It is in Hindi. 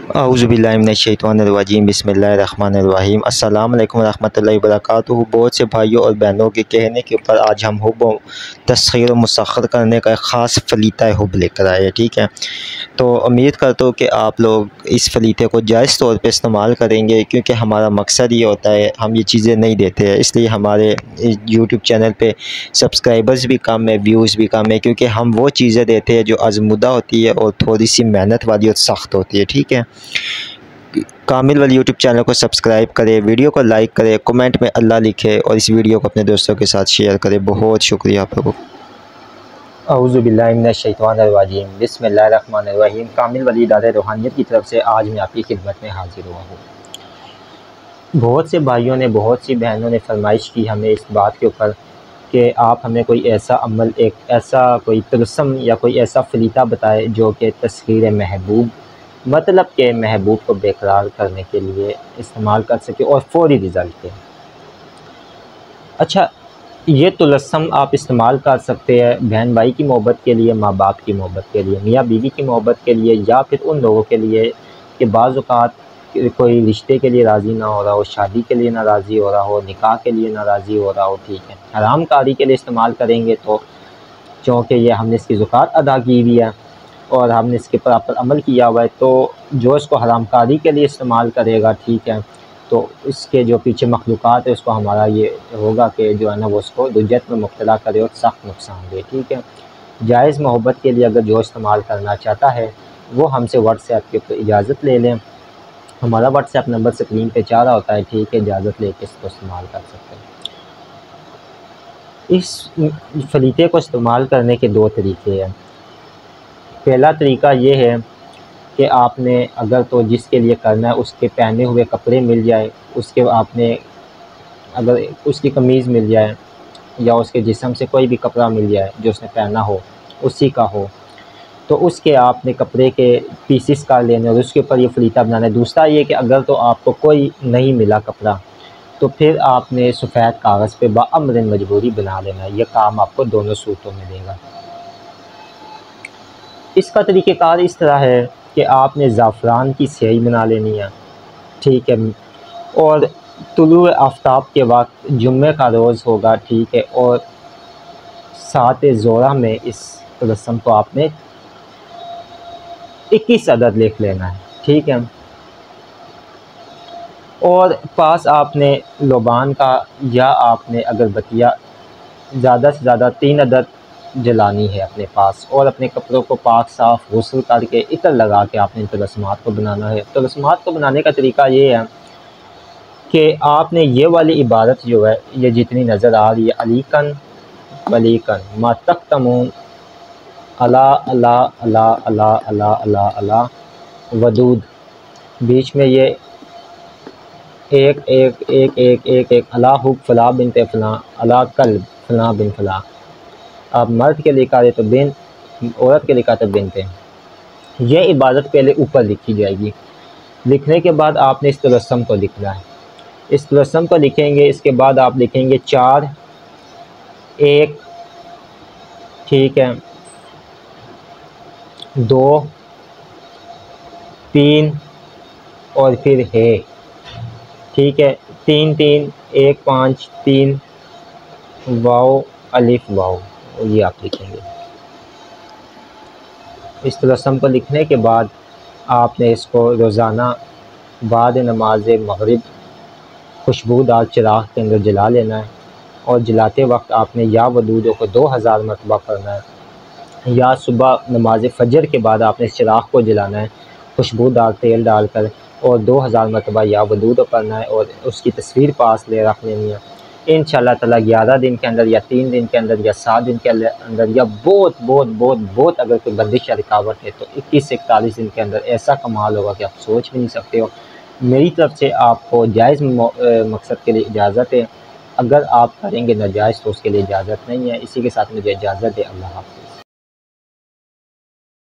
औज़ुबिल्लाहिमिनश्शैतानिर्रजीम बिस्मिल्लाहिर्रहमानिर्रहीम अस्सलाम वालेकुम रहमतुल्लाहि व बरकातुहू। बहुत से भाइयों और बहनों के कहने के ऊपर आज हम हुब तस्ख़ीर मुसख़्ख़र करने का एक ख़ास फलीता हुब लेकर आए। ठीक है, तो उम्मीद करता हूँ कि आप लोग इस फलीते को जायज़ तौर पे इस्तेमाल करेंगे, क्योंकि हमारा मकसद ये होता है, हम ये चीज़ें नहीं देते हैं, इसलिए हमारे यूट्यूब चैनल पे सब्सक्राइबर्स भी कम है, व्यूज़ भी कम है, क्योंकि हम वो चीज़ें देते हैं जो आज़मुदा होती है और थोड़ी सी मेहनत वाली और सख्त होती है। ठीक है, कामिल वाली यूट्यूब चैनल को सब्सक्राइब करें, वीडियो को लाइक करें, कमेंट में अल्लाह लिखें और इस वीडियो को अपने दोस्तों के साथ शेयर करें। बहुत शुक्रिया आप लोगों को। औज़ुबिल्लाहिमिनश्शैतानिर्रजीम बिस्मिल्लाहिर्रहमानिर्रहीम। कामिल वली इदारे रूहानियत की तरफ से आज मैं आपकी खिदमत में हाजिर हुआ हूँ। बहुत से भाइयों ने, बहुत सी बहनों ने फरमाइश की हमें इस बात के ऊपर कि आप हमें कोई ऐसा अमल, एक ऐसा कोई तलस्सम या कोई ऐसा फलीता बताए जो कि तस्ख़ीर महबूब, मतलब के महबूब को बेकरार करने के लिए इस्तेमाल कर सके और फ़ौरी रिज़ल्ट दे। अच्छा, ये तलस्सम आप इस्तेमाल कर सकते हैं बहन भाई की मोहब्बत के लिए, माँ बाप की मोहब्बत के लिए, मियाँ बीवी की मोहब्बत के लिए, या फिर उन लोगों के लिए कि बाज़ औक़ात कोई रिश्ते के लिए राज़ी ना हो रहा हो, शादी के लिए ना राज़ी हो रहा हो, निकाह के लिए ना राज़ी हो रहा हो। ठीक है, हराम कारी के लिए इस्तेमाल करेंगे तो चूँकि ये हमने इसकी ज़कात अदा की हुई है और हमने इसके ऊपर अमल किया हुआ है, तो जो इसको हरामकारी के लिए इस्तेमाल करेगा, ठीक है, तो इसके जो पीछे मखलूक़ात है उसको हमारा ये होगा कि जो है ना वो उसको दुज्जत में मुब्तला करे और सख्त नुकसान दे। ठीक है, जायज़ मोहब्बत के लिए अगर जो इस्तेमाल करना चाहता है वो हमसे व्हाट्सएप के ऊपर इजाज़त ले लें। हमारा व्हाट्सएप नंबर स्क्रीन पे जा रहा होता है। ठीक है, इजाज़त लेके इसको इस्तेमाल कर सकते हैं। इस फलीते को इस्तेमाल करने के दो तरीके हैं। पहला तरीका ये है कि आपने अगर तो जिसके लिए करना है उसके पहने हुए कपड़े मिल जाए, उसके आपने अगर उसकी कमीज़ मिल जाए या उसके जिस्म से कोई भी कपड़ा मिल जाए जो उसने पहना हो, उसी का हो, तो उसके आपने कपड़े के पीसेस कर लेने और उसके ऊपर ये फलीता बनाना है। दूसरा ये कि अगर तो आपको कोई नहीं मिला कपड़ा, तो फिर आपने सफ़ेद कागज़ पे बाअमरिन मजबूरी बना लेना है। यह काम आपको दोनों सूरतों में देगा। इसका तरीक़ेकार इस तरह है कि आपने ज़ाफ़रान की स्याही बना लेनी है। ठीक है, और तुलूए आफ़ताब के वक्त जुम्मे का रोज़ होगा। ठीक है, और सात ज़ोरा में इस तलस्सम को आपने 21 अदद लिख लेना है। ठीक है, और पास आपने लोबान का या आपने अगरबत्तियाँ ज़्यादा से ज़्यादा 3 अदद जलानी है अपने पास, और अपने कपड़ों को पाक साफ़ गुस्ल करके इत्र लगा के आपने तलस्मात को बनाना है। तलस्मात को बनाने का तरीका ये है कि आपने ये वाली इबारत जो है, ये जितनी नज़र आ रही है, अलीकन वलीकन मा तख्तमून अला अला अला अला अला अला अला वदूद, बीच में ये एक एक एक एक एक एक अला हुब फला बिनते फला अला कल्ब फला बिन फला। आप मर्द के लिए करें तो बिन, औरत के लिए करें तो बिनते। ये इबादत पहले ऊपर लिखी जाएगी। लिखने के बाद आपने इस तलस्सम को लिखना है। इस तलस्सम को लिखेंगे, इसके बाद आप लिखेंगे 4 1, ठीक है, 2 3 और फिर है। ठीक है, 3 3 1 5 3 वाओ अलिफ वाओ, ये आप लिखेंगे। इस तलस्सम को लिखने के बाद आपने इसको रोज़ाना बाद नमाज मगरिब खुशबूदार चिराग के अंदर जला लेना है, और जलाते वक्त आपने या वदूदों को 2000 मरतबा पढ़ना है, या सुबह नमाज फ़जर के बाद आपने इस चिराग को जलाना है खुशबूदार तेल डालकर, और 2000 मरतबा या वदूद पढ़ना है और उसकी तस्वीर पास ले रख लेनी है। इंशाअल्लाह ताला 11 दिन के अंदर या 3 दिन के अंदर या 7 दिन के अंदर या बहुत अगर कोई बंदिश या रुकावट है तो 21 से 41 दिन के अंदर ऐसा कमाल होगा कि आप सोच भी नहीं सकते हो। मेरी तरफ से आपको जायज़ मकसद के लिए इजाज़त है। अगर आप करेंगे नाजायज़ तो उसके लिए इजाज़त नहीं है। इसी के साथ मुझे इजाज़त है। अल्लाह हाफ़िज़।